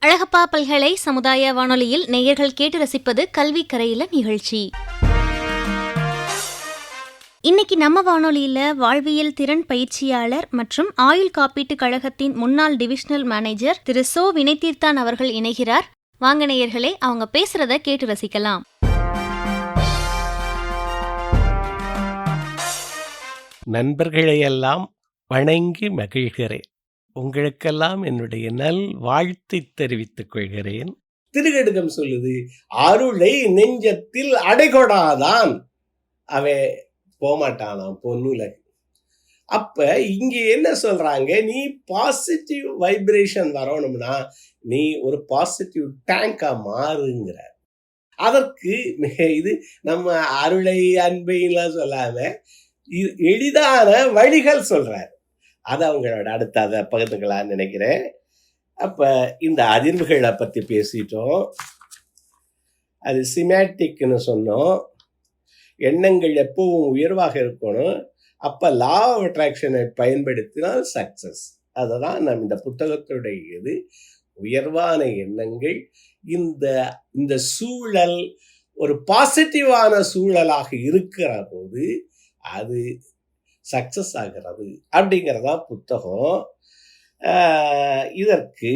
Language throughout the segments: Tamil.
அழகப்பா பல்கலை சமுதாய வானொலியில் நேயர்கள் கேட்டு ரசிப்பது கல்வி கரையில நிகழ்ச்சி. இன்னைக்கு நம்ம வானொலியில வாழ்வியல் திறன் பயிற்சியாளர் மற்றும் ஆயுள் காப்பீட்டு கழகத்தின் முன்னாள் டிவிஷனல் மேனேஜர் திரு சோ வினைத்தீர்த்தான் அவர்கள் இணைகிறார். வாங்க நேயர்களே, அவங்க பேசுறத கேட்டு ரசிக்கலாம். நண்பர்களையெல்லாம் வணங்கி மகிழ்கிறேன். உங்களுக்கெல்லாம் என்னுடைய நல் வாழ்த்தை தெரிவித்துக் கொள்கிறேன். திருகடுகம் சொல்லுது, அருளை நெஞ்சத்தில் அடைகொடாதான் அவன் போமாட்டானாம் பொன்னுலகு. அப்ப இங்க என்ன சொல்றாங்க, நீ பாசிட்டிவ் வைப்ரேஷன் வரணும்னா நீ ஒரு பாசிட்டிவ் டேங்கா மாறுங்கிற. அதற்கு இது நம்ம அருளை அன்பைலாம் சொல்லாம எளிதான வழிகள் சொல்றாரு. அதை அவங்களோட அடுத்த அதை பகிர்ந்துக்கலான்னு நினைக்கிறேன். அப்ப இந்த அதிர்வுகளை பத்தி பேசிட்டோம். அது சிமேட்டிக்னு சொன்னோம். எண்ணங்கள் எப்பவும் உயர்வாக இருக்கணும். அப்ப லா ஆஃப் அட்ராக்ஷனை பயன்படுத்தினால் சக்சஸ். அததான் நம்ம இந்த புத்தகத்துடைய இது. உயர்வான எண்ணங்கள், இந்த சூழல் ஒரு பாசிட்டிவான சூழலாக இருக்கிற போது அது சக்சஸ் ஆகிறது அப்படிங்கிறதா புத்தகம். இதற்கு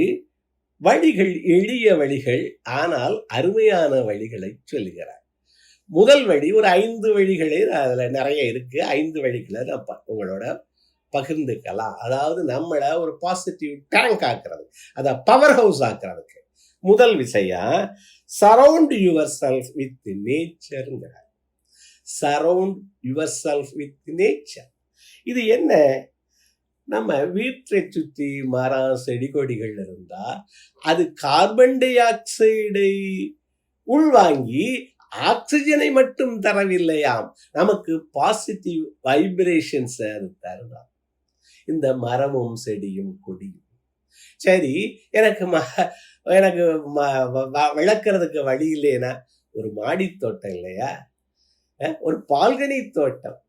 வழிகள், எளிய வழிகள், ஆனால் அருமையான வழிகளை சொல்லுகிறார். முதல் வழி ஒரு 5 வழிகளே அதுல நிறைய இருக்கு. 5 வழிகளை நான் உங்களோட பகிர்ந்துக்கலாம். அதாவது நம்மளை ஒரு பாசிட்டிவ் டேங்க் ஆக்குறது, அதை பவர் ஹவுஸ் ஆக்குறதுக்கு முதல் விஷயம் சரவுண்ட் யுவர் செல்ஃப் வித் நேச்சருங்கிறார். Surround yourself with nature. இது என்ன, நம்ம வீட்டை சுற்றி மரம் செடி கொடிகள் இருந்தா அது கார்பன் டை ஆக்சைடை உள்வாங்கி ஆக்சிஜனை மட்டும் தரவில்லையாம், நமக்கு பாசிட்டிவ் வைப்ரேஷன்ஸ் தருதாம். இந்த மரமும் செடியும் கொடியும். சரி, எனக்கு விளக்குறதுக்கு வழி இல்லைன்னா ஒரு மாடி தோட்டம் இல்லையா, ஒரு பால்கனி தோட்டம்,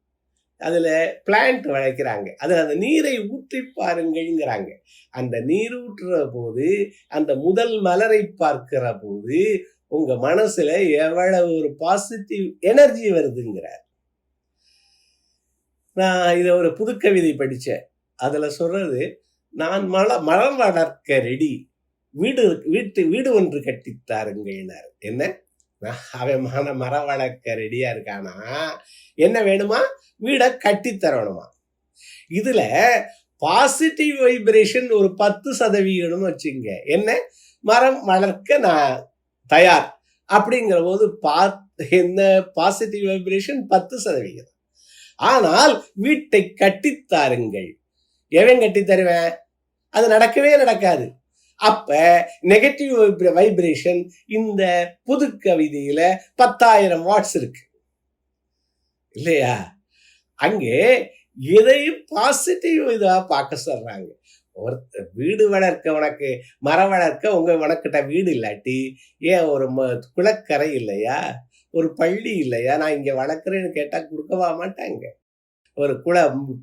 அதுல பிளான்ட் வளர்க்கிறாங்க, அதுல அந்த நீரை ஊற்றி பாருங்கிறாங்க. அந்த நீர் ஊற்றுற போது, அந்த முதல் மலரை பார்க்கிற போது உங்க மனசுல எவ்வளவு ஒரு பாசிட்டிவ் எனர்ஜி வருதுங்கிறார். நான் இத ஒரு புது கவிதை படிச்சேன். அதுல சொல்றது, நான் மரம் வளர்க்க ரெடி, வீடு ஒன்று கட்டித்தாருங்கிறார். என்ன, அவன் மரம் வளர்க்க ரெடியா இருக்கானா, என்ன வேணுமா, வீடை கட்டித்தரணுமா. இதுல பாசிட்டிவ் வைப்ரேஷன் ஒரு 10% வச்சுங்க. என்ன, மரம் வளர்க்க நான் தயார் அப்படிங்கிற போது என்ன பாசிட்டிவ் வைப்ரேஷன் 10%. ஆனால் வீட்டை கட்டித்தாருங்கள், எவன் கட்டி தருவேன், அது நடக்கவே நடக்காது. அப்ப நெகட்டிவ் வைப்ரேஷன் இந்த புது கவிதையில 10,000 வாட்ஸ் இருக்கு இல்லையா. அங்கே எதையும் பாசிட்டிவ் இதா பார்க்க சொல்றாங்க. வீடு வளர்க்க, உனக்கு மரம் வளர்க்க உனக்கிட்ட வீடு இல்லாட்டி ஏன் ஒரு குளக்கரை இல்லையா, ஒரு பள்ளி இல்லையா, நான் இங்க வளர்க்குறேன்னு கேட்டா கொடுக்கவா மாட்டாங்க. ஒரு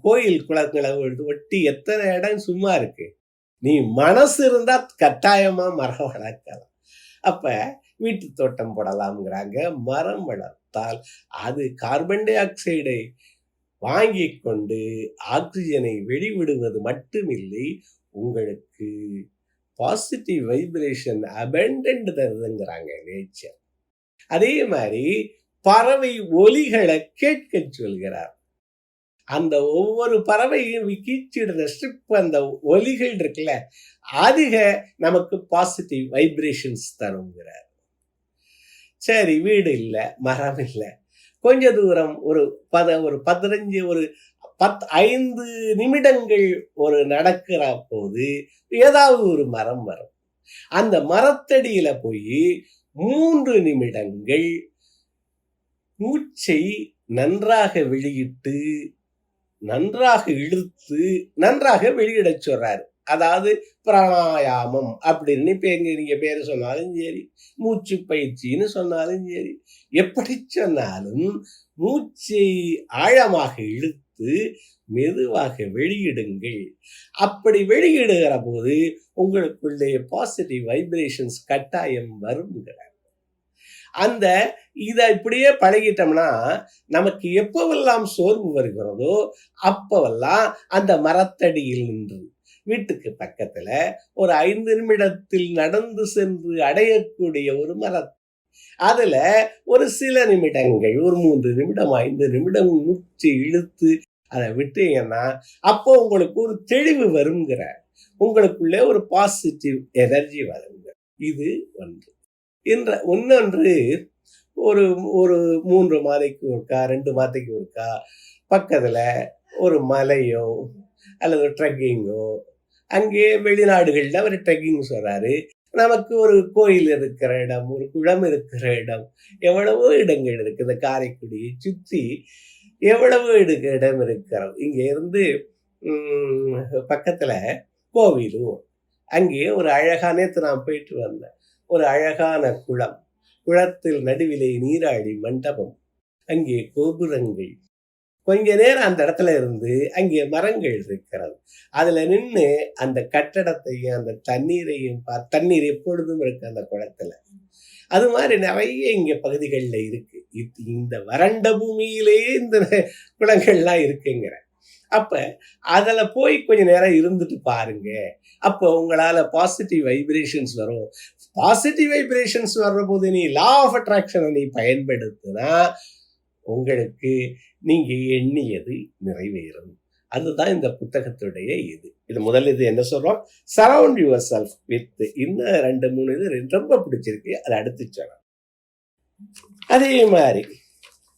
கோயில் குளங்களை ஒட்டி எத்தனை இடம் சும்மா இருக்கு. நீ மனசு இருந்தா கட்டாயமா மரம் வளர்க்கலாம். அப்ப வீட்டு தோட்டம் போடலாம்ங்கிறாங்க. மரம் வளர்த்தால் அது கார்பன் டை ஆக்சைடை வாங்கி கொண்டு ஆக்சிஜனை வெளிவிடுவது மட்டுமில்லை, உங்களுக்கு பாசிட்டிவ் வைப்ரேஷன் அபண்டன்ட் தருதுங்கிறாங்க நேச்சர். அதே மாதிரி பறவை ஒலிகளை கேட்க சொல்கிறார். அந்த ஒவ்வொரு பறவையும் கீச்சிடுற ஸ்ட்ரிப், அந்த ஒலிகள் இருக்குல்ல, அதிக நமக்கு பாசிட்டிவ் வைப்ரேஷன்ஸ் தருங்கிறார். சரி, வீடு இல்லை, மரம் இல்லை, கொஞ்ச தூரம் ஒரு 5 நிமிடங்கள் ஒரு நடக்கிற போது ஏதாவது ஒரு மரம் வரும். அந்த மரத்தடியில போய் 3 நிமிடங்கள் மூச்சை நன்றாக வெளியிட்டு, நன்றாக இழுத்து, நன்றாக வெளியிட சொல்றாரு. அதாவது பிராணாயாமம் அப்படின்னு நீங்க பேரு சொன்னாலும் சரி, மூச்சு பயிற்சின்னு சொன்னாலும் சரி, எப்படி சொன்னாலும் மூச்சை ஆழமாக இழுத்து எடுத்து மெதுவாக வெளியிடுங்கள். அப்படி வெளியிடுகிற போது உங்களுக்குள்ளே பாசிட்டிவ் வைப்ரேஷன்ஸ் கட்டாயம் வருங்கிறார். அந்த இதை இப்படியே பழகிட்டோம்னா நமக்கு எப்பவெல்லாம் சோர்வு வருகிறதோ அப்பவெல்லாம் அந்த மரத்தடியில் நின்று வீட்டுக்கு பக்கத்துல ஒரு 5 நிமிடத்தில் நடந்து சென்று அடையக்கூடிய ஒரு மரம், அதுல ஒரு சில நிமிடங்கள், ஒரு 3 நிமிடம் 5 நிமிடம் மூச்சு இழுத்து அதை விட்டீங்கன்னா அப்போ உங்களுக்கு ஒரு தெளிவு வருங்கிற, உங்களுக்குள்ளே ஒரு பாசிட்டிவ் எனர்ஜி வருங்க. இது ஒன்று. இன்னொன்று, ஒரு ஒரு 3 மாதத்துக்கு ஒருக்கா 2 மாதத்துக்கு ஒருக்கா பக்கத்துல ஒரு மலையோ அல்லது ட்ரெக்கிங்கோ, அங்கே வெளிநாடுகள்ல அவர் ட்ரெக்கிங் சொல்றாரு, நமக்கு ஒரு கோயில் இருக்கிற இடம், ஒரு குளம் இருக்கிற இடம், எவ்வளவோ இடங்கள் இருக்கு. இந்த காரைக்குடியை சுற்றி எவ்வளவோ இடம் இருக்கிறது. இங்க இருந்து பக்கத்துல கோவிலும், அங்கே ஒரு அழகான, நேற்று நான் போயிட்டு வந்தேன், ஒரு அழகான குளம், குளத்தில் நடுவிலே நீராடி மண்டபம், அங்கே கோபுரங்கள், கொஞ்ச நேரம் அந்த இடத்துல இருந்து அங்கே மரங்கள் இருக்கிறது, அதுல நின்று அந்த கட்டடத்தையும் அந்த தண்ணீரையும் தண்ணீர் எப்பொழுதும் இருக்கு அந்த குளத்துல. அது மாதிரி நிறைய இங்க பகுதிகளில் இருக்கு. இந்த வறண்ட பூமியிலேயே இந்த குளங்கள்லாம் இருக்குங்கிற. அப்ப அதுல போய் கொஞ்ச நேரம் இருந்துட்டு பாருங்க. அப்போ உங்களால பாசிட்டிவ் வைப்ரேஷன்ஸ் வரும். பாசிட்டிவ் வைப்ரேஷன்ஸ் வர்ற போது நீ லா ஆஃப் அட்ராக்ஷனை நீ பயன்படுத்தினா உங்களுக்கு நீங்க எண்ணியது நிறைவேறும். அதுதான் இந்த புத்தகத்துடைய இது முதல்ல இது என்ன சொல்றோம், சரவுண்ட் யுவர் செல்ஃப் வித். இன்னும் 2-3 இது ரொம்ப பிடிச்சிருக்கு, அதை அடுத்து சொல்றோம். அதே மாதிரி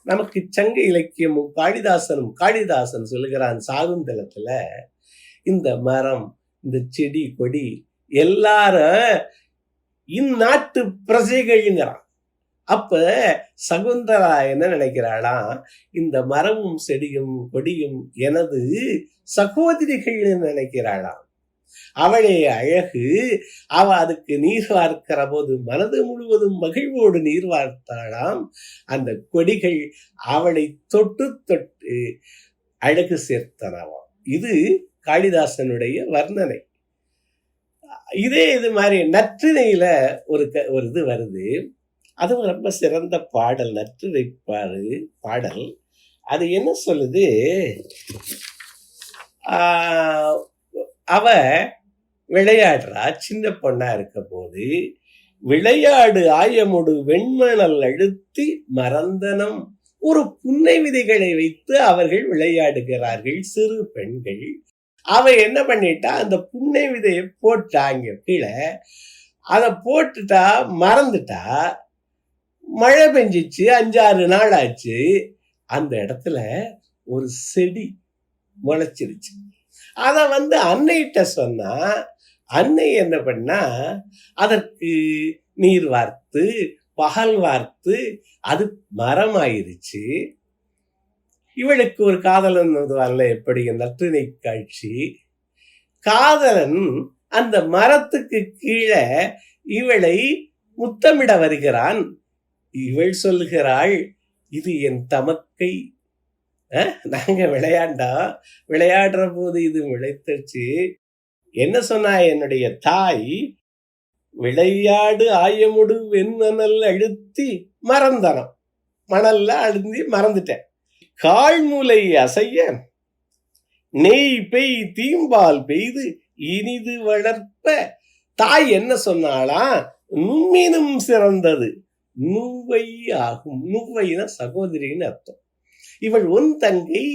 நமக்கு சங்க இலக்கியமும் காளிதாசன் சொல்லுகிறான் சாகுந்தலத்துல, இந்த மரம், இந்த செடி கொடி எல்லாரும் இந்நாட்டு பிரஜைகள்ங்கிறான். அப்ப சகுந்தலா என்ன நினைக்கிறாளாம், இந்த மரமும் செடியும் கொடியும் எனது சகோதரிகள் நினைக்கிறாளாம். அவளே அழகு, அவ அதுக்கு நீர் வார்க்கிற போது மனது முழுவதும் மகிழ்வோடு நீர் வார்த்தாளாம். அந்த கொடிகள் அவளை தொட்டு தொட்டு அழகு சேர்த்தனவாம். இது காளிதாசனுடைய வர்ணனை. இது மாதிரி நற்றிணையில ஒரு இது வருது, அதுவும் ரொம்ப சிறந்த பாடல், நற்றிணை பாடல். அது என்ன சொல்லுது, அவ விளையாடுறா, சின்ன பொண்ணா இருக்க போது, விளையாடு ஆயமுடு வெண்மணல் அழுத்தி மறந்தனம், ஒரு புன்னை விதைகளை வைத்து அவர்கள் விளையாடுகிறார்கள் சிறு பெண்கள். அவ என்ன பண்ணிட்டா, அந்த புன்னை விதையை போட்டாங்க கீழே, அதை போட்டுட்டா, மறந்துட்டா, மழை பெஞ்சிச்சு, 5-6 நாள் ஆச்சு, அந்த இடத்துல ஒரு செடி முளைச்சிருச்சு. அத அன்னைகிட்ட சொன்னா, அன்னை என்ன பண்ணா, அதற்கு நீர் வார்த்து பகல் வார்த்து அது மரமாயிருச்சு. இவளுக்கு ஒரு காதலன் வரல, எப்படி நற்றிணை காட்சி. காதலன் அந்த மரத்துக்கு கீழே இவளை முத்தமிட வருகிறான். இவள் சொல்லுகிறாள், இது என் தமக்கை, நாங்க விளையாடுற போது இது முளைத்துச்சு. என்ன சொன்னா, என்னுடைய தாய் விளையாடு ஆயமுடு வெண்மணல் அழுத்தி மறந்தனம், மணல்ல அழுந்தி மறந்துட்டேன். கால்முலை அசைய நெய் பெய் தீம்பால் பெய்து இனிது வளர்ப்ப, தாய் என்ன சொன்னாளா, நும்மினும் சிறந்தது நுவ்வை ஆகும். நுவ்வைனா சகோதரின்னு அர்த்தம். இவள் உன் தங்கை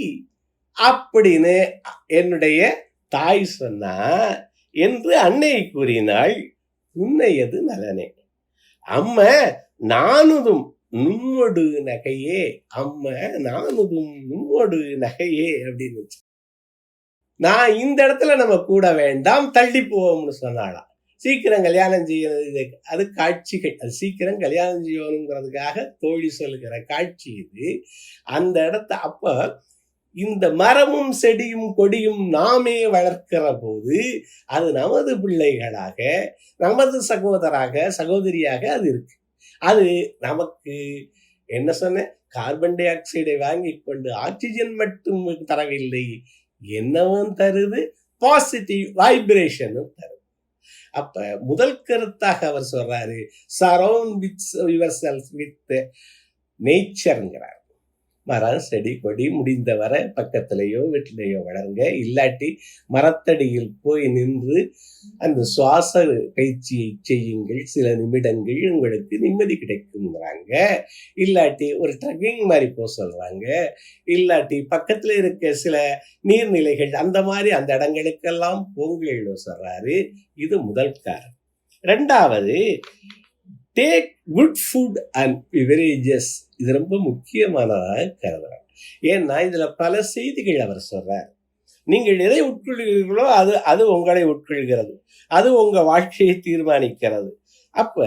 அப்படின்னு என்னுடைய தாய் சொன்னா என்று அன்னை கூறினாள். உன்னையது நலனே அம்ம நானுதும் நும்மொடு நகையே, அம்ம நானுதும் நும்மொடு நகையே அப்படின்னு. நான் இந்த இடத்துல நம்ம கூட வேண்டாம், தள்ளி போவோம்னு சொன்னாலாம். சீக்கிரம் கல்யாணம் செய்யறது, அது காட்சிகள், அது சீக்கிரம் கல்யாணம் செய்யணுங்கிறதுக்காக தோழி சொல்லுகிற காட்சி இது. அந்த இடத்த அப்ப இந்த மரமும் செடியும் கொடியும் நாமே வளர்க்கிற போது அது நமது பிள்ளைகளாக, நமது சகோதரியாக அது இருக்கு. அது நமக்கு என்ன சொன்ன, கார்பன் டை ஆக்சைடை வாங்கி கொண்டு ஆக்சிஜன் மட்டும் தரவில்லை, என்னவும் தருது, பாசிட்டிவ் வைப்ரேஷனும் தருது. அப்ப முதல் கருத்தாக அவர் சொல்றாரு, surround with yourself with நேச்சர்ங்கிறார். மரம் செடி கொடி முடிந்தவரை பக்கத்திலேயோ வீட்டிலேயோ வளருங்க, இல்லாட்டி மரத்தடியில் போய் நின்று அந்த சுவாச பயிற்சியை செய்யுங்கள், சில நிமிடங்கள் உங்களுக்கு நிம்மதி கிடைக்குங்கிறாங்க. இல்லாட்டி ஒரு ட்ரக்கிங் மாதிரி போக சொல்றாங்க, இல்லாட்டி பக்கத்துல இருக்க சில நீர்நிலைகள் அந்த மாதிரி அந்த இடங்களுக்கெல்லாம் போங்கள்னு சொல்றாரு. இது முதல் காரணம். ரெண்டாவது, take good food and beverages. இது ரொம்ப முக்கியமானதாக கருதுறாங்க. ஏன்னா இதுல பல செய்திகள் அவர் சொல்றார். நீங்கள் எதை உட்கொள்கிறீர்களோ அது உங்களை உட்கொள்கிறது, அது உங்க வாழ்க்கையை தீர்மானிக்கிறது. அப்ப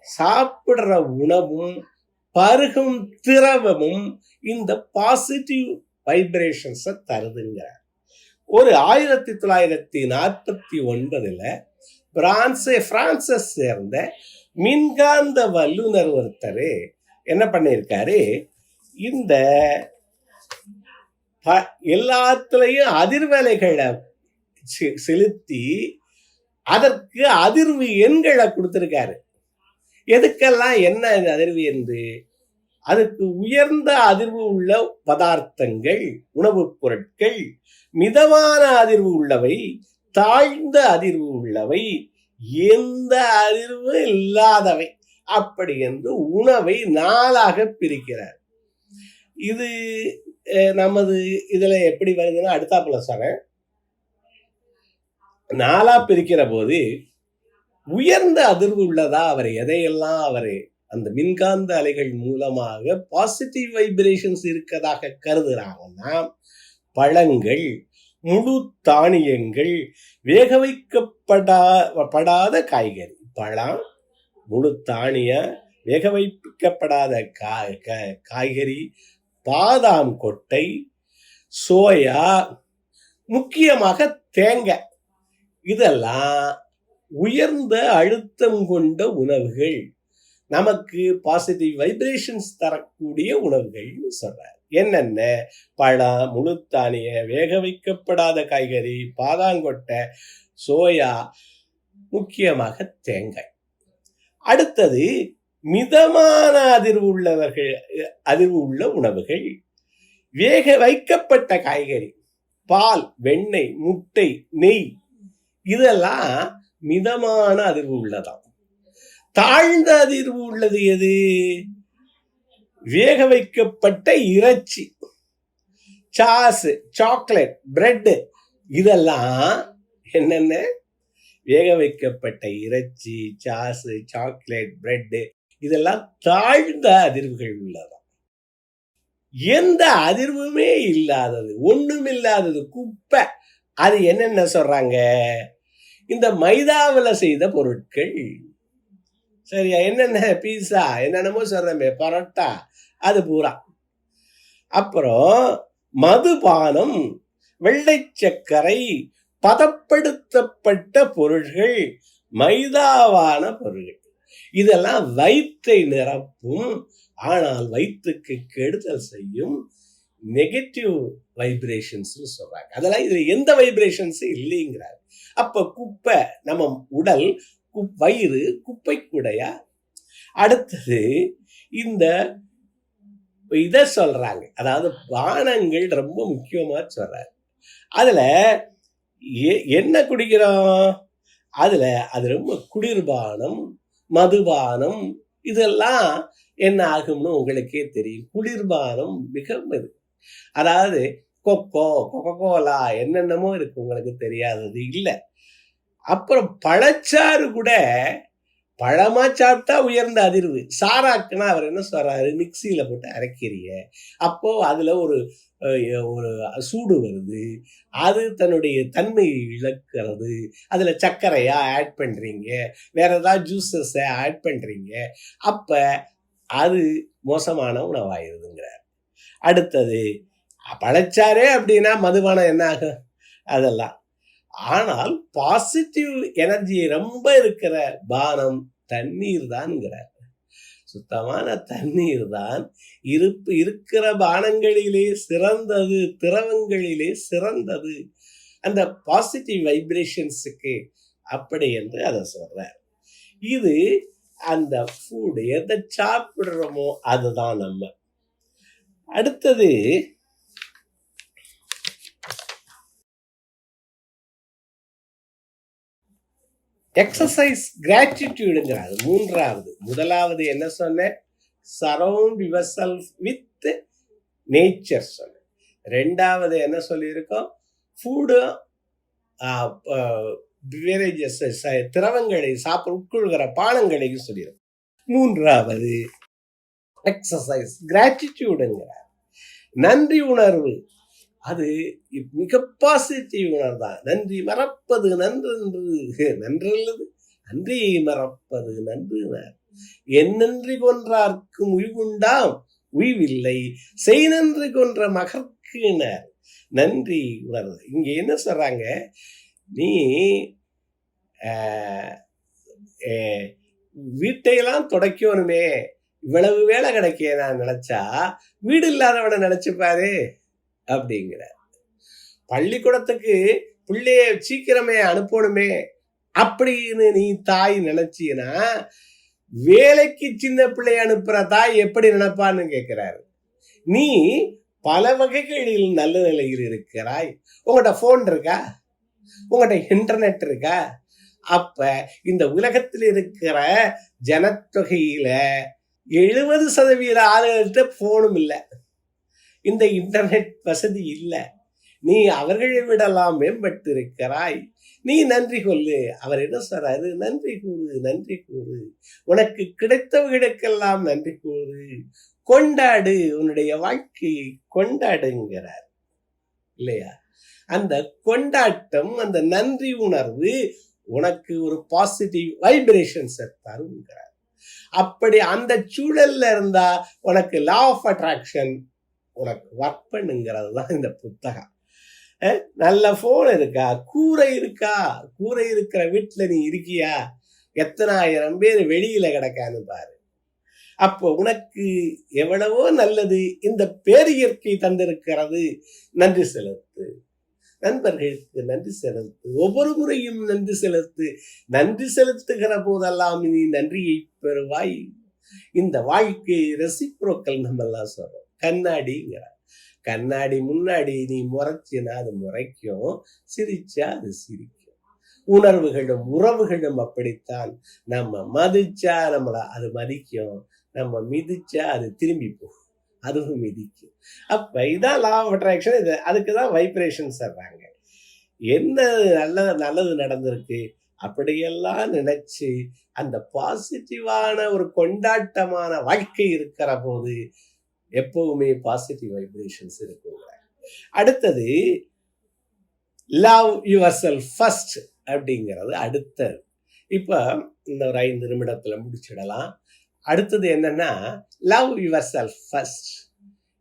சாப்பிடுற உணவும் பருகும் திரவமும் இந்த பாசிட்டிவ் வைப்ரேஷன்ஸை தருதுங்கிறார். ஒரு 1949 பிரான்சை சேர்ந்த மின்காந்த வல்லுநர் ஒருத்தர் என்ன பண்ணியிருக்காரு, இந்த எல்லாத்துலயும் அதிர்வலைகளை செலுத்தி அதற்கு அதிர்வு எண்களை கொடுத்திருக்காரு. எதுக்கெல்லாம் என்ன அதிர்வு என்று, அதுக்கு உயர்ந்த அதிர்வு உள்ள பதார்த்தங்கள், உணவுப் பொருட்கள், மிதமான அதிர்வு உள்ளவை, தாழ்ந்த அதிர்வு உள்ளவை, எந்த அதிர்வு இல்லாதவை, அப்படி என்று உணவை 4ஆக பிரிக்கிறார். இது நமது இதுல எப்படி வருதுன்னா, அடுத்தாப்புல சொல்றேன். 4ஆ பிரிக்கிற போது உயர்ந்த அதிர்வு உள்ளதா அவர் எதையெல்லாம் அவர் அந்த மின்காந்த அலைகள் மூலமாக பாசிட்டிவ் வைப்ரேஷன்ஸ் இருக்கதாக கருதுறாங்கன்னா, பழங்கள், முழு தானியங்கள், வேக வைக்கப்படாத காய்கறி, பழம், முழு தானியம், வேக வைக்கப்படாத காய்கறி, பாதாம் கொட்டை, சோயா, முக்கியமாக தேங்காய், இதெல்லாம் உயர்ந்த அழுத்தம் கொண்ட உணவுகள், நமக்கு பாசிட்டிவ் வைப்ரேஷன்ஸ் தரக்கூடிய உணவுகள் சொல்றார். என்னென்ன? பழம், முழு தானிய, வேக வைக்கப்படாத காய்கறி, பாதாங்கொட்டை, சோயா, முக்கியமாக தேங்காய். அடுத்தது, மிதமான அதிர்வு உள்ள உணவுகள், வேக வைக்கப்பட்ட காய்கறி, பால், வெண்ணெய், முட்டை, நெய், இதெல்லாம் மிதமான அதிர்வு உள்ளதாம். தாழ்ந்த அதிர்வு உள்ளது எது? வேக வைக்கப்பட்ட இறைச்சி, சாஸ், சாக்லேட், பிரெட், இதெல்லாம் என்னென்ன? வேக வைக்கப்பட்ட இறைச்சி, சாஸ், சாக்லேட், பிரெட், இதெல்லாம் தாழ்ந்த அதிர்வுகள் உள்ளதாம். எந்த அதிர்வுமே இல்லாதது, ஒண்ணுமில்லாதது, குப்பை, அது என்னென்ன சொல்றாங்க? இந்த மைதாவில் செய்த பொருட்கள். சரியா? என்னென்ன? பீஸா, என்னென்னமோ சொல்றமே, பரோட்டா, அது பூரா. அப்புறம் மதுபானம், வெள்ளை சர்க்கரை, பதப்படுத்தப்பட்ட பொருட்கள், மைதாவான பொருட்கள், இதெல்லாம் வயிற்றை நிரப்பும், ஆனால் வயிற்றுக்கு கெடுதல் செய்யும் நெகட்டிவ் வைப்ரேஷன்ஸ் சொல்றாங்க. அதெல்லாம் இதுல எந்த வைப்ரேஷன்ஸ் இல்லைங்கிறார். அப்ப குப்பை, நம்ம உடல், வயிறு குப்பை கூடையா? அடுத்தது இந்த இத சொல்றாங்க, அதாவது பானங்கள் ரொம்ப முக்கியமா சொல்றாரு. அதுல என்ன குடிக்கிறோம்? அதுல அது ரொம்ப குளிர்பானம், மதுபானம், இதெல்லாம் என்ன ஆகும்னு உங்களுக்கே தெரியும். குளிர்பானம் மிக அதாவது கோலா, என்னென்னமோ இருக்கு, உங்களுக்கு தெரியாதது இல்லை. அப்புறம் பழச்சாறு கூட, பழமா சாப்பிட்டா உயர்ந்த அதிர்வு, சாராக்குன்னா அவர் என்ன சொல்றாரு, மிக்சியில போட்டு அரைக்கிறீங்க, அப்போ அதுல ஒரு சூடு வருது, அது தன்னுடைய தன்மையை இழக்கிறது, அதுல சர்க்கரையா ஆட் பண்றீங்க, வேற ஏதாவது ஜூசஸ ஆட் பண்றீங்க, அப்ப அது மோசமான உணவாயிருதுங்கிறார். அடுத்தது, பழச்சாரே அப்படின்னா மதுபானம் என்ன ஆகும்? அதெல்லாம். ஆனால் பாசிட்டிவ் எனர்ஜி ரொம்ப இருக்கிற பானம் தண்ணீர் தான்ங்கிறார். சுத்தமான தண்ணீர் தான் இருக்கிற பானங்களிலே சிறந்தது, திரவங்களிலே சிறந்தது. அந்த பாசிட்டிவ் வைப்ரேஷன்ஸுக்கு அப்படி என்று அதை சொல்றார். இது அந்த ஃபுட் எதை சாப்பிடுறோமோ அதுதான் நம்ம. அடுத்தது எக்ஸசைஸ் கிராட்டிடியூடுங்கிறாரு. மூன்றாவது. முதலாவது என்ன சொன்ன? Surround yourself with nature சொன்ன. ரெண்டாவது என்ன சொல்லியிருக்கோம்? ஃபுட்டு திரவங்களை உட்கொள்கிற பானங்களையும் சொல்லியிருக்கோம். மூன்றாவது எக்ஸசைஸ் கிராட்டிடியூடுங்கிறார். நன்றி உணர்வு. அது மிக பாசிட்டிவ் உணர்வு தான். நன்றி மறப்பது நன்றென்று நன்றல்லது, நன்றியை மறப்பது நன்று. என் நன்றி கொன்றார்க்கும் உய்வுண்டாம், உய்வில்லை செய் நன்றி கொன்ற மகற்கினர். நன்றி உணர்வு. இங்க என்ன சொல்றாங்க? நீ வீட்டையெல்லாம் துடைக்கணுமே, இவ்வளவு வேலை கிடைக்க நான் நினைச்சா வீடு இல்லாதவனை நினைச்சுப்பாரு அப்படிங்கிற. பள்ளிக்கூடத்துக்கு பிள்ளைய சீக்கிரமே அனுப்பணுமே அப்படின்னு நீ தாய் நினைச்சீன்னா, வேலைக்கு சின்ன பிள்ளைய அனுப்புற தாய் எப்படி நினைப்பான்னு கேட்கிறாரு. நீ பல வகைகளில் நல்ல நிலையில் இருக்கிறாய். உங்கள்கிட்ட போன் இருக்கா? உங்கள்கிட்ட இன்டர்நெட் இருக்கா? அப்ப இந்த உலகத்தில் இருக்கிற ஜனத்தொகையில 70% ஆளுகிட்ட போனும் இல்லை, இந்த இன்டர்நெட் வசதி இல்லை. நீ அவர்களை விடலாம் மேம்பட்டு இருக்கிறாய். நீ நன்றி கொள்ளு. அவர் என்ன சொல்றாரு? நன்றி கூறு, நன்றி கூறு. உனக்கு கிடைத்தவர்களுக்கெல்லாம் நன்றி கூறு. கொண்டாடு, உன்னுடைய வாழ்க்கையை கொண்டாடுங்கிறார் இல்லையா? அந்த கொண்டாட்டம், அந்த நன்றி உணர்வு உனக்கு ஒரு பாசிட்டிவ் வைப்ரேஷன்ஸை தருங்கிறார். அப்படி அந்த சூழல்ல இருந்தா உனக்கு லா ஆஃப் அட்ராக்ஷன் உனக்கு ஒர்க் பண்ணுங்கிறது தான் இந்த புத்தகம். நல்ல போன் இருக்கா? கூரை இருக்கா? கூரை இருக்கிற வீட்டுல நீ இருக்கியா? எத்தனை ஆயிரம் பேர் வெளியில கிடக்கான்னு பாரு. அப்போ உனக்கு எவ்வளவோ நல்லது இந்த பேரியற்கை தந்திருக்கிறது. நன்றி செலுத்து. நண்பர்களுக்கு நன்றி செலுத்து. ஒவ்வொரு முறையும் நன்றி செலுத்து. நன்றி செலுத்துகிற போதெல்லாம் நீ நன்றியை பெறுவாய். இந்த வாழ்க்கை ரெசிப்ரோக்கல் நம்ம எல்லாம் சொல்றோம். கண்ணாடிங்கிற கண்ணாடி முன்னாடி நீ முறைச்சினா அது முறைக்கும், சிரிச்சா அது சிரிக்கும். உணர்வுகளும் உறவுகளும் அப்படித்தான். நம்ம மதிச்சா நம்மளை அது மதிக்கும், நம்ம மிதிச்சா அது திரும்பி போகும், அதுவும் மிதிக்கும். அப்ப இதான் லா ஆஃப் அட்ராக்ஷன். இது அதுக்குதான் வைப்ரேஷன் சொல்றாங்க. என்ன நல்லது நடந்திருக்கு அப்படியெல்லாம் நினைச்சு அந்த பாசிட்டிவான ஒரு கொண்டாட்டமான வாழ்க்கை இருக்கிற போது எப்பவுமே பாசிட்டிவ் வைப்ரேஷன்ஸ் இருக்குங்க. அடுத்தது லவ் யுவர் செல்ஃப் ஃபர்ஸ்ட் அப்படிங்கிறது அடுத்தது. இப்ப இந்த ஒரு 5 நிமிடத்துல முடிச்சிடலாம். அடுத்தது என்னன்னா லவ் யுவர் செல்ஃப் ஃபர்ஸ்ட்.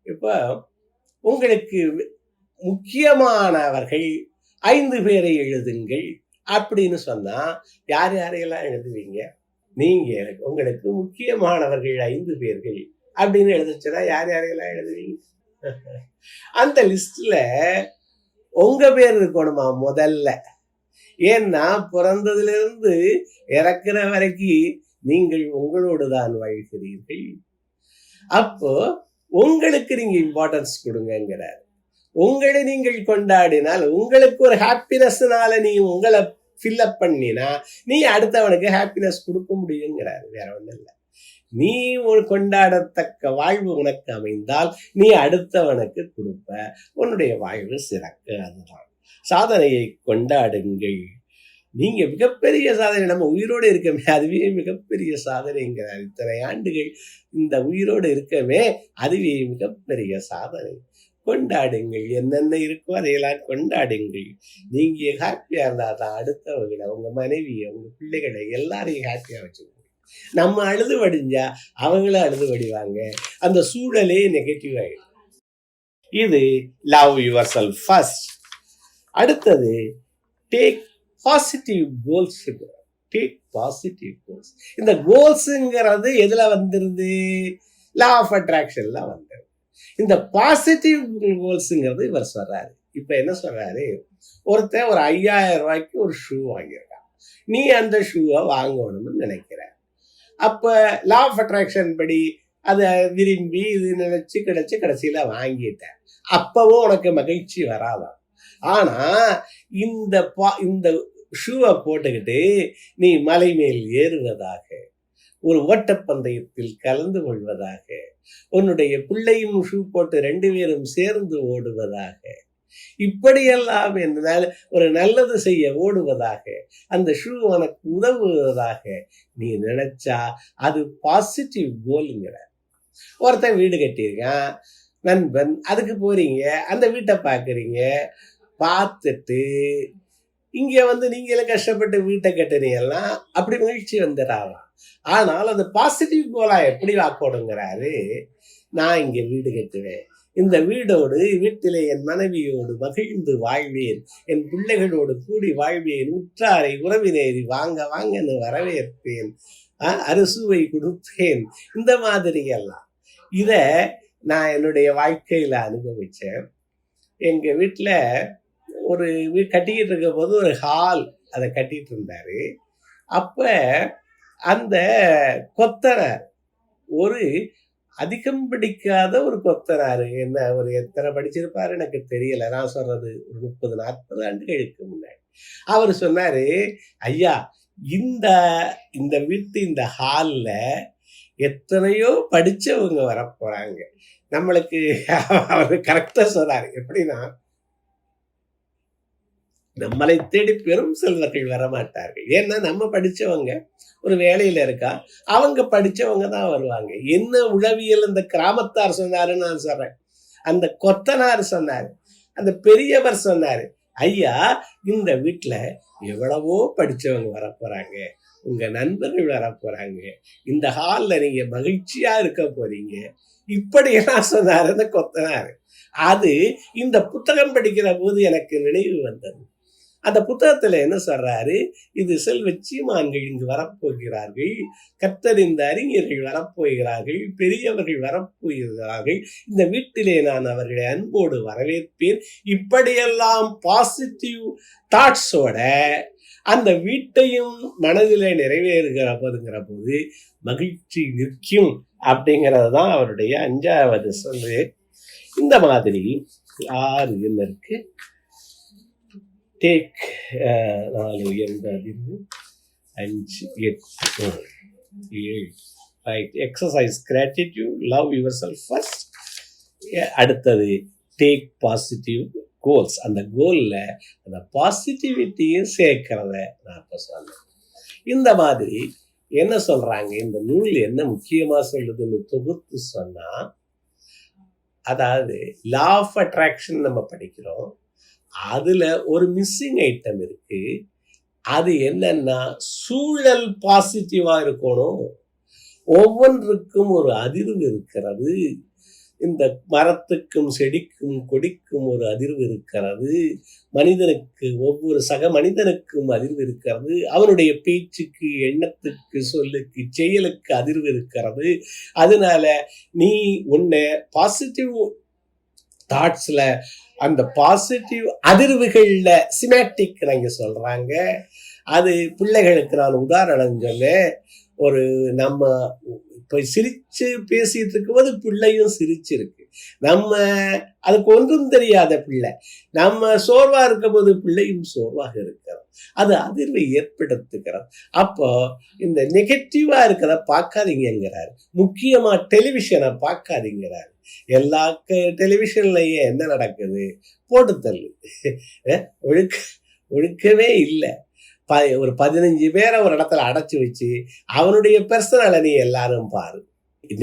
இப்ப உங்களுக்கு முக்கியமானவர்கள் 5 பேரை எழுதுங்கள் அப்படின்னு சொன்னா யார் யாரையெல்லாம் எழுதுவீங்க? நீங்க உங்களுக்கு முக்கியமானவர்கள் 5 பேர்கள் அப்படின்னு எழுதுச்சுன்னா யார் யாரையெல்லாம் எழுதுவீங்க? அந்த லிஸ்ட்ல உங்க பேர் இருக்கணுமா முதல்ல. ஏன்னா பிறந்ததுல இருந்து இறக்குற வரைக்கும் நீங்கள் உங்களோடு தான் வாழ்கிறீர்கள். அப்போ உங்களுக்கு நீங்க இம்பார்ட்டன்ஸ் கொடுங்கிறார். உங்களை நீங்கள் கொண்டாடினால், உங்களுக்கு ஒரு ஹாப்பினஸ்னால நீ உங்களை ஃபில்அப் பண்ணினா நீ அடுத்தவனுக்கு ஹாப்பினஸ் கொடுக்க முடியுங்கிறார். வேற ஒண்ணும் இல்லை. நீ கொண்டாடத்தக்க வாழ்வு உனக்கு அமைந்தால் நீ அடுத்தவனுக்கு கொடுப்ப, உன்னுடைய வாழ்வு சிறக்க. அதுதான் சாதனையை கொண்டாடுங்கள். நீங்க மிகப்பெரிய சாதனை. நம்ம உயிரோடு இருக்கமே அதுவே மிகப்பெரிய சாதனைங்கிறார். இத்தனை ஆண்டுகள் இந்த உயிரோடு இருக்கமே அதுவே மிகப்பெரிய சாதனை. கொண்டாடுங்கள். என்னென்ன இருக்கோ அதையெல்லாம் கொண்டாடுங்கள். நீங்க ஹாப்பியா இருந்தா தான் அடுத்தவங்களை, உங்க மனைவியை, உங்க பிள்ளைகளை எல்லாரையும் ஹாப்பியா வச்சுக்கோங்க. நம்ம அழுது வடிஞ்சா அவங்களும் அழுது வடிவாங்க. அந்த சூழலே நெகட்டிவ் ஆயிடும். இது லவ் யுவர் செல்ஃப் ஃபர்ஸ்ட். அடுத்தது take positive goals. Take positive goals. இந்த கோல்ஸுங்கிறது எதுல வந்துருது? லா ஆஃப் அட்ராக்ஷன்ல வந்துருது. இந்த பாசிட்டிவ் கோல்ஸுங்கிறது இவர் சொல்றாரு. இப்ப என்ன சொல்றாரு? ஒருத்தன் ஒரு 5000 ரூபாய்க்கு ஒரு ஷூ வாங்கியிருக்கான். நீ அந்த ஷூவை வாங்கணும்னு நினைக்கிற. அப்ப லா ஆஃப் அட்ராக்ஷன் படி அதை விரும்பி இது நினைச்சு கிடைச்சு கடைசியில வாங்கிட்ட. அப்பவும் உனக்கு மகிழ்ச்சி வராதான். ஆனா இந்த ஷூவை போட்டுக்கிட்டு நீ மலை மேல் ஏறுவதாக, ஒரு ஓட்டப்பந்தயத்தில் கலந்து கொள்வதாக, உன்னுடைய பிள்ளையும் ஷூ போட்டு 2 பேரும் சேர்ந்து ஓடுவதாக, இப்படியெல்லாம் என்னால் ஒரு நல்லது செய்ய ஓடுவதாக, அந்த ஷூ உனக்கு உதவுவதாக நீ நினைச்சா அது பாசிட்டிவ் கோலுங்கிற. ஒருத்தன் வீடு கட்டியிருக்கான், நண்பன், அதுக்கு போறீங்க, அந்த வீட்டை பார்க்குறீங்க, பார்த்துட்டு இங்க நீங்களே கஷ்டப்பட்டு வீட்டை கட்டுறீங்கன்னா அப்படி மகிழ்ச்சி வந்துடாலாம். ஆனால் அது பாசிட்டிவ் கோலா எப்படி வாக்கோடுங்கிறாரு. நான் இங்க வீடு கட்டுவேன், இந்த வீட்டிலே என் மனைவியோடு மகிழ்ந்து வாழ்வேன், என் பிள்ளைகளோடு கூடி வாழ்வேன், உற்றாரை உறவினரை வாங்க வாங்கன்னு வரவேற்பேன், அறுசுவை கொடுப்பேன். இந்த மாதிரி எல்லாம் இத நான் என்னுடைய வாழ்க்கையில அனுபவிச்சேன். எங்க வீட்டுல ஒரு வீடு கட்டிக்கிட்டு இருக்க போது ஒரு ஹால் அதை கட்டிட்டு இருந்தாரு. அப்ப அந்த கொத்தனார் ஒரு அதிகம் படிக்காத ஒரு கொத்தனாரு, என்ன ஒரு எத்தனை படிச்சிருப்பாரு எனக்கு தெரியல, நான் சொல்றது ஒரு 30-40 ஆண்டுகளுக்கு முன்னாடி. அவர் சொன்னாரு, ஐயா இந்த வீட்டு இந்த ஹால்ல எத்தனையோ படிச்சவங்க வரப்போறாங்க. நம்மளுக்கு அவர் கரெக்டா சொன்னாரு. எப்படின்னா, நம்மளை தேடி பெரும் செல்வர்கள் வரமாட்டார்கள். ஏன்னா நம்ம படிச்சவங்க ஒரு வேலையில இருக்கா, அவங்க படிச்சவங்க தான் வருவாங்க. என்ன உளவியல் அந்த கிராமத்தார் சொன்னாருன்னு நான் சொல்றேன். அந்த கொத்தனார் சொன்னாரு, அந்த பெரியவர் சொன்னாரு, ஐயா இந்த வீட்டுல எவ்வளவோ படிச்சவங்க வரப்போறாங்க, உங்க நண்பர்கள் வரப்போறாங்க, இந்த ஹால்ல நீங்க மகிழ்ச்சியா இருக்க போறீங்க, இப்படியெல்லாம் சொன்னாரு அந்த கொத்தனாரு. அது இந்த புத்தகம் படிக்கிற போது எனக்கு நினைவு வந்தது. அந்த புத்தகத்துல என்ன சொல்றாரு, இது செல்வ சீமான்கள் இங்கு வரப்போகிறார்கள், கற்றறிந்த அறிஞர்கள் வரப்போகிறார்கள், பெரியவர்கள் வரப்போகிறார்கள், இந்த வீட்டிலே நான் அவர்களை அன்போடு வரவேற்பேன். இப்படியெல்லாம் பாசிட்டிவ் தாட்ஸோட அந்த வீட்டையும் மனதிலே நிறைவேறுகிற போது மகிழ்ச்சி நிற்கும். அப்படிங்கிறது தான் அவருடைய 5வது சொல்லு. இந்த மாதிரி 6 என்ன இருக்கு, take 4 5 8 7 right. Exercise gratitude, love your self first. அடுத்தது டேக் பாசிட்டிவ் கோல்ஸ். அந்த கோல்ல அந்த பாசிட்டிவிட்டியும் சேர்க்கிறத நான் இப்ப சொன்னேன். இந்த மாதிரி என்ன சொல்றாங்க, இந்த நூல் என்ன முக்கியமா சொல்லுதுன்னு தொகுத்து சொன்னா, அதாவது லா ஆஃப் அட்ராக்ஷன் நம்ம படிக்கிறோம், அதுல ஒரு மிஸ்ஸிங் ஐட்டம் இருக்கு. அது என்னன்னா, சூழல் பாசிட்டிவா இருக்கணும். ஒவ்வொன்றுக்கும் ஒரு அதிர்வு இருக்கிறது. இந்த மரத்துக்கும் செடிக்கும் கொடிக்கும் ஒரு அதிர்வு இருக்கிறது. மனிதனுக்கு, ஒவ்வொரு சக மனிதனுக்கும் அதிர்வு இருக்கிறது. அவனுடைய பேச்சுக்கு, எண்ணத்துக்கு, சொல்லுக்கு, செயலுக்கு அதிர்வு இருக்கிறது. அதனால நீ உன்னை பாசிட்டிவ் தாட்ஸ்ல, அந்த பாசிட்டிவ் அதிர்வுகள்ல சிமேட்டிக் நாங்க சொல்றாங்க. அது பிள்ளைகளுக்கு நான் உதாரணம் சொன்னேன். ஒரு நம்ம இப்ப சிரிச்சு பேசிட்டு இருக்கும்போது பிள்ளையும் சிரிச்சிருக்கு. நம்ம அதுக்கு ஒன்றும் தெரியாத பிள்ளை, நம்ம சோர்வா இருக்கும் போது பிள்ளையும் சோர்வாக இருக்கிறோம். அது அதிர்வை ஏற்படுத்துகிறோம். அப்போ இந்த நெகட்டிவா இருக்கிறத பார்க்காதீங்கிறாரு. முக்கியமா டெலிவிஷனை பார்க்காதீங்கிறாரு. எல்லா டெலிவிஷன்லயும் என்ன நடக்குது, போட்டு தள்ளு, ஒழுக்கமே இல்லை. ஒரு 15 பேரை ஒரு இடத்துல அடைச்சு வச்சு அவனுடைய பர்சனலை நீ எல்லாரும் பாரு.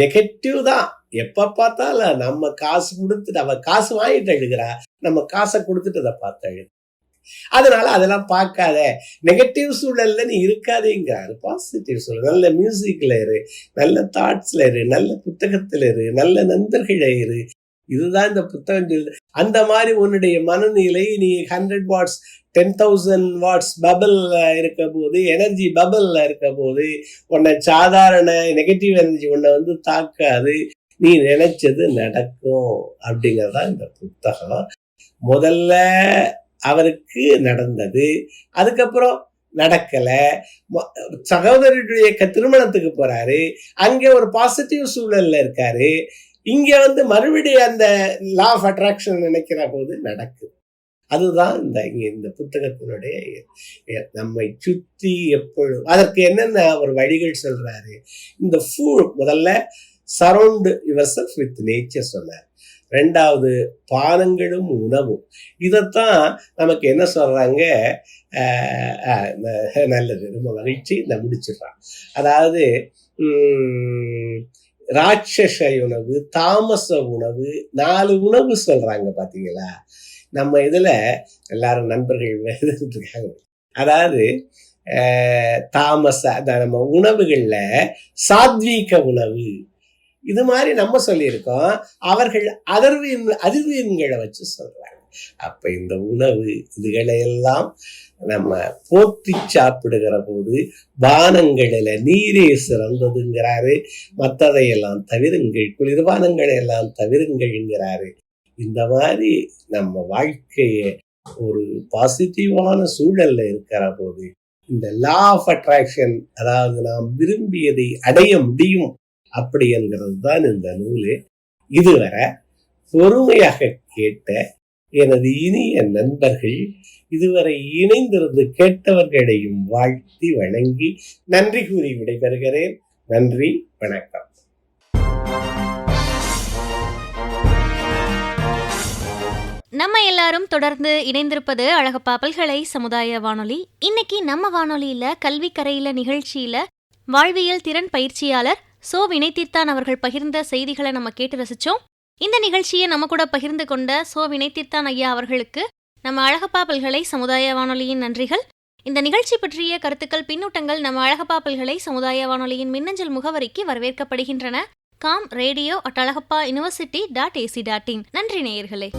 நெகட்டிவ் தான் எப்ப பார்த்தாலும். நம்ம காசு கொடுத்துட்டு, அவ காசு வாங்கிட்டு எழுதுகிறா, நம்ம காசை கொடுத்துட்டு அதை பார்த்து எழுது. அதனால அதெல்லாம் பார்க்காத, நெகட்டிவ் சூழல்ல நீ இருக்காதேங்கிறாரு. பாசிட்டிவ் சூழல், நல்ல மியூசிக்ல இரு, நல்ல தாட்ஸ்ல இரு, நல்ல புத்தகத்துல இரு, நல்ல நண்பர்கள இரு, இதுதான் இந்த புத்தகம் சொல்லுது. அந்த மாதிரி உன்னுடைய மனநிலை நீ 100 வாட்ஸ் 10,000 வாட்ஸ் பபிள்ல இருக்க போது, எனர்ஜி பபிள்ல இருக்க போது உன்னை சாதாரண நெகட்டிவ் எனர்ஜி உன்னை வந்து தாக்காது, நீ நினைச்சது நடக்கும் அப்படிங்கறதா இந்த புத்தகம். முதல்ல அவருக்கு நடந்தது, அதுக்கப்புறம் நடக்கல, சகோதரருடைய திருமணத்துக்கு போறாரு, அங்கே ஒரு பாசிட்டிவ் சூழல்ல இருக்காரு, இங்க வந்து மறுபடியும் அந்த லா ஆஃப் அட்ராக்ஷன் நினைக்கிற போது நடக்குது. அதுதான் இந்த புத்தகத்தினுடைய நம்மை சுற்றி எப்பொழுதும் அதற்கு என்னென்ன ஒரு வழிகள் சொல்றாரு. இந்த முதல்ல surround your self with nature சொன்னார். ரெண்டாவது பானங்களும் உணவும். இதைத்தான் நமக்கு என்ன சொல்றாங்க, நல்லது, ரொம்ப மகிழ்ச்சி, இந்த முடிச்சிடறான். அதாவது ராட்சச உணவு, தாமச உணவு, 4 உணவு சொல்றாங்க பாத்தீங்களா. நம்ம இதுல எல்லாரும் நண்பர்கள் இருக்காங்க. அதாவது தாமச நம்ம உணவுகள்ல சாத்வீக உணவு இது மாதிரி நம்ம சொல்லியிருக்கோம், அவர்கள் அதிர்வீன்களை வச்சு சொல்றாங்க. அப்ப இந்த உணவு இதுகளையெல்லாம் நம்ம போற்றி சாப்பிடுகிற போது பானங்களில நீரே சிறந்ததுங்கிறாரு, மற்றதையெல்லாம் தவிருங்கள், குளிர்பானங்களை எல்லாம் தவிருங்கள்ங்கிறாரு. இந்த மாதிரி நம்ம வாழ்க்கைய ஒரு பாசிட்டிவான சூழல்ல இருக்கிற போது இந்த லா ஆஃப் அட்ராக்ஷன், அதாவது நாம் விரும்பியதை அடைய முடியும் அப்படி என்கிறது தான் இந்த நூலு. இதுவரை பொறுமையாக கேட்ட எனது இனிய நண்பர்கள், இதுவரை இணைந்திருந்து கேட்டவர்களையும் வாழ்த்தி வணங்கி நன்றி கூறி விடைபெறுகிறேன். நன்றி, வணக்கம். நம்ம எல்லாரும் தொடர்ந்து இணைந்திருப்பது அழகப்பா பல்கலை சமுதாய வானொலி. இன்னைக்கு நம்ம வானொலியில கல்வி கரையில நிகழ்ச்சியில வாழ்வியல் திறன் பயிற்சியாளர் சோ வினைத்தீர்த்தான் அவர்கள் பகிர்ந்த செய்திகளை நம்ம கேட்டு ரசிச்சோம். இந்த நிகழ்ச்சியை நம்ம கூட பகிர்ந்து கொண்ட சோ வினைத்தீர்த்தான் ஐயா அவர்களுக்கு நம்ம அழகப்பா பல்கலை சமுதாய வானொலியின் நன்றிகள். இந்த நிகழ்ச்சி பற்றிய கருத்துக்கள், பின்னூட்டங்கள் நம்ம அழகப்பா பல்கலை சமுதாய வானொலியின் மின்னஞ்சல் முகவரிக்கு வரவேற்கப்படுகின்றன. com radio@alagappauniversity.ac.in. நன்றி நேயர்களே.